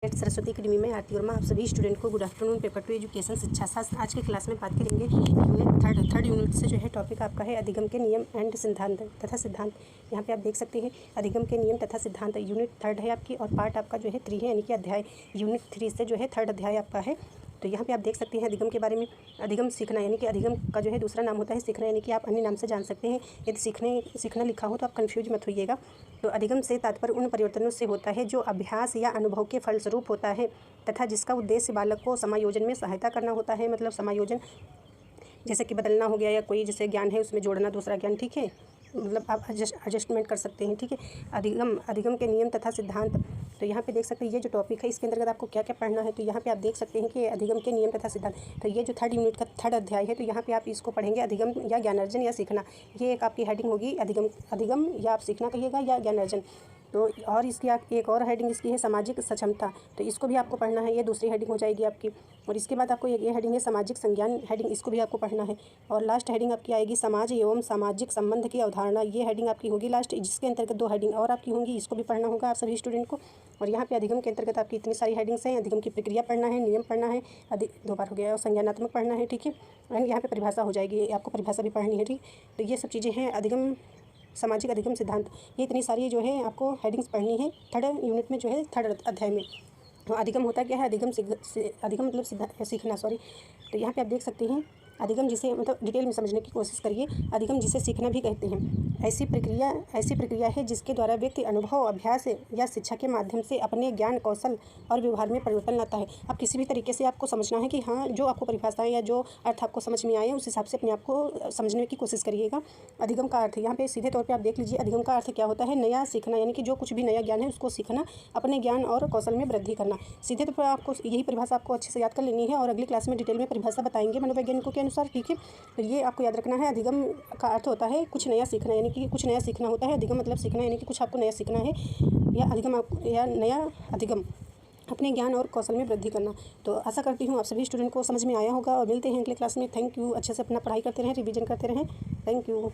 Saraswati academy में आरती वर्मा आप सभी स्टूडेंट को गुड आफ्टरनून। पेपर 2 एजुकेशन शिक्षा शास्त्र आज के क्लास में बात करेंगे यूनिट थर्ड यूनिट से जो है टॉपिक आपका है अधिगम के नियम एंड सिद्धांत तथा सिद्धांत। यहाँ पे आप देख सकते हैं अधिगम के नियम तथा सिद्धांत यूनिट 3 है आपकी और पार्ट आपका जो है 3 है, यानी कि अध्याय यूनिट 3 से जो है 3rd अध्याय आपका है। तो यहाँ पे आप देख सकते हैं अधिगम के बारे में। अधिगम सीखना, यानी कि अधिगम का जो है दूसरा नाम होता है सीखना, यानी कि आप अन्य नाम से जान सकते हैं। यदि सीखना लिखा हो तो आप कन्फ्यूज मत होइएगा। तो अधिगम से तात्पर्य उन परिवर्तनों से होता है जो अभ्यास या अनुभव के फलस्वरूप होता है तथा जिसका उद्देश्य बालक को समायोजन में सहायता करना होता है। मतलब समायोजन जैसे कि बदलना हो गया या कोई जैसे ज्ञान है उसमें जोड़ना दूसरा ज्ञान, ठीक है, मतलब आप एडजस्टमेंट कर सकते हैं, ठीक है। अधिगम के नियम तथा सिद्धांत। तो यहाँ पे देख सकते हैं ये जो टॉपिक है इसके अंतर्गत आपको क्या क्या पढ़ना है। तो यहाँ पे आप देख सकते हैं कि अधिगम के नियम तथा सिद्धांत। तो ये जो 3rd यूनिट का 3rd अध्याय है, तो यहाँ पे आप इसको पढ़ेंगे अधिगम या ज्ञानार्जन या सीखना। ये एक आपकी हेडिंग होगी अधिगम या आप सीखना कहिएगा या ज्ञानार्जन। तो और इसकी एक और हेडिंग इसकी है सामाजिक सक्षमता। तो इसको भी आपको पढ़ना है, ये दूसरी हेडिंग हो जाएगी आपकी। और इसके बाद आपको ये हेडिंग है सामाजिक संज्ञान हेडिंग, इसको भी आपको पढ़ना है। और लास्ट हेडिंग आपकी आएगी समाज एवं सामाजिक संबंध की अवधारणा, ये हेडिंग आपकी होगी लास्ट, जिसके अंतर्गत 2 हेडिंग और आपकी होंगी, इसको भी पढ़ना होगा आप सभी स्टूडेंट को। और यहाँ पे अधिगम के अंतर्गत आपकी इतनी सारी हेडिंग्स हैं। अधिगम की प्रक्रिया पढ़ना है, नियम पढ़ना है, 2 बार हो गया, और संज्ञानात्मक पढ़ना है, ठीक है। एंड यहाँ पे परिभाषा हो जाएगी, आपको परिभाषा भी पढ़नी है, ठीक। तो ये सब चीज़ें हैं अधिगम, सामाजिक अधिगम सिद्धांत, ये इतनी सारी जो है आपको हेडिंग्स पढ़नी है 3rd यूनिट में जो है 3rd अध्याय में। तो अधिगम होता क्या है, अधिगम मतलब सीखना, सॉरी। तो यहाँ पे आप देख सकते हैं अधिगम जिसे मतलब डिटेल में समझने की कोशिश करिए। अधिगम जिसे सीखना भी कहते हैं ऐसी प्रक्रिया है जिसके द्वारा व्यक्ति अनुभव, अभ्यास या शिक्षा के माध्यम से अपने ज्ञान, कौशल और व्यवहार में परिवर्तन लाता है। अब किसी भी तरीके से आपको समझना है कि हाँ, जो आपको परिभाषाएं या जो अर्थ आपको समझ में आए उस हिसाब से अपने आप को समझने की कोशिश करिएगा। अधिगम का अर्थ यहाँ पे सीधे तौर पर आप देख लीजिए, अधिगम का अर्थ क्या होता है, नया सीखना, यानी कि जो कुछ भी नया ज्ञान है उसको सीखना, अपने ज्ञान और कौशल में वृद्धि करना। सीधे तौर पर आपको यही परिभाषा आपको अच्छे से याद कर लेनी है और अगली क्लास में डिटेल में परिभाषा बताएंगे मनोवैज्ञानिकों के अनुसार, ठीक है। तो ये आपको याद रखना है। अधिगम का अर्थ होता है कुछ नया सीखना, यानी कि कुछ नया सीखना होता है। अधिगम मतलब सीखना, यानी कि कुछ आपको नया सीखना है, या अधिगम अपने ज्ञान और कौशल में वृद्धि करना। तो आशा करती हूँ आप सभी स्टूडेंट को समझ में आया होगा और मिलते हैं अगले क्लास में। Thank you. अच्छे से अपना पढ़ाई करते रहें, रिवीजन करते रहें। Thank you.